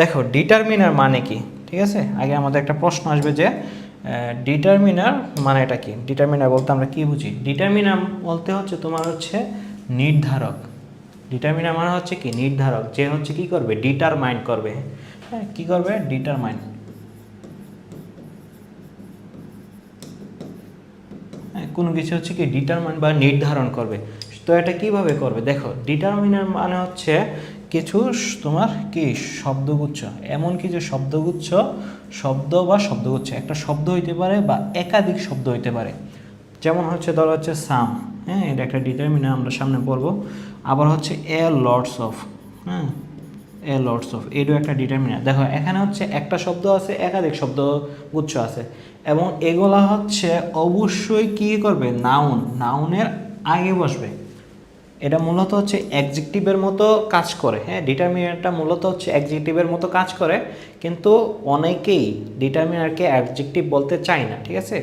দেখো ডিটারমিনার মানে কি, ঠিক আছে? আগে আমাদের একটা প্রশ্ন আসবে যে ডিটারমিনার মানে এটা কি। ডিটারমিনার বলতে আমরা কি বুঝি? ডিটারমিনার বলতে হচ্ছে তোমার হচ্ছে নির্ধারক। ডিটারমিনার মানে হচ্ছে কি নির্ধারক, যে হচ্ছে কি করবে ডিটারমাইন করবে। হ্যাঁ, কি করবে ডিটারমাইন। হ্যাঁ, কোনো কিছু হচ্ছে কি ডিটারমাইন বা নির্ধারণ করবে। তো এটা কিভাবে করবে? দেখো ডিটারমিনার মানে হচ্ছে কিছু তোমার কি শব্দগুচ্ছ, এমন কিছু শব্দগুচ্ছ, শব্দ বা শব্দগুচ্ছ, একটা শব্দ হইতে পারে বা একাধিক শব্দ হইতে পারে। যেমন হচ্ছে ধরো হচ্ছে সাম, হ্যাঁ এটা একটা ডিটারমিনার, আমরা সামনে পড়বো। আবার হচ্ছে এ লর্ডস অফ, হ্যাঁ এ লর্ডস অফ, এটাও একটা ডিটারমিনার। দেখো এখানে হচ্ছে একটা শব্দ আছে, একাধিক শব্দ গুচ্ছ আছে, এবং এগুলা হচ্ছে অবশ্যই কি করবে নাউন, নাউনের আগে বসবে। এটা মূলত হচ্ছে অ্যাডজেক্টিভের মতো কাজ করে। হ্যাঁ, ডিটারমিনারটা মূলত হচ্ছে অ্যাডজেক্টিভের মতো কাজ করে, কিন্তু অনেকেই ডিটারমিনারকে অ্যাডজেক্টিভ বলতে চায় না, ঠিক আছে?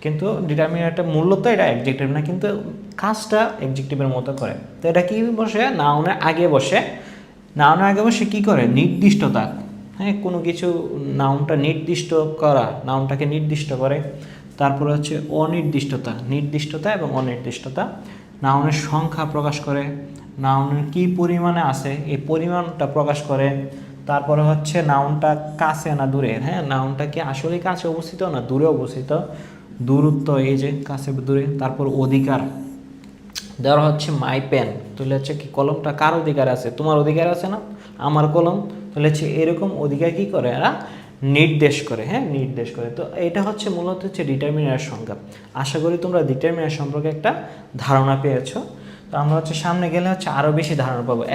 কিন্তু ডিটারমিনারটা মূলত এটা অ্যাডজেক্টিভ না, কিন্তু কাজটা অ্যাডজেক্টিভের মতো করে। তো এটা কি বসে নাউনের আগে বসে। নাউনের আগে বসে কি করে নির্দিষ্টতা, হ্যাঁ কোনো কিছু নাউনটা নির্দিষ্ট করা, নাউনটাকে নির্দিষ্ট করে। তারপরে হচ্ছে অনির্দিষ্টতা, নির্দিষ্টতা এবং অনির্দিষ্টতা। নাউনের সংখ্যা প্রকাশ করে, নাউনের কি পরিমাণে আছে এই পরিমাণটা প্রকাশ করে। তারপরে হচ্ছে নাউনটা কাছে না দূরে, হ্যাঁ নাউনটা কি আসলে কাছে অবস্থিত না দূরে অবস্থিত, দূরত্ব এই যে কাছে দূরে। তারপর অধিকার, ধরো হচ্ছে মাই পেন, তাহলে হচ্ছে কি কলমটা কার অধিকার আছে? তোমার অধিকার আছে না আমার কলম, তাহলে হচ্ছে এরকম অধিকার কি করে এরা নির্দেশ করে, হ্যাঁ নির্দেশ করে। তো এটা হচ্ছে মূলত হচ্ছে ডিটারমিনার সংজ্ঞা। আশা করি তোমরা ডিটারমিনার সম্পর্কে একটা ধারণা পেয়েছো। তো আমরা হচ্ছে সামনে গেলে হচ্ছে আরও বেশি ধারণা পাবো।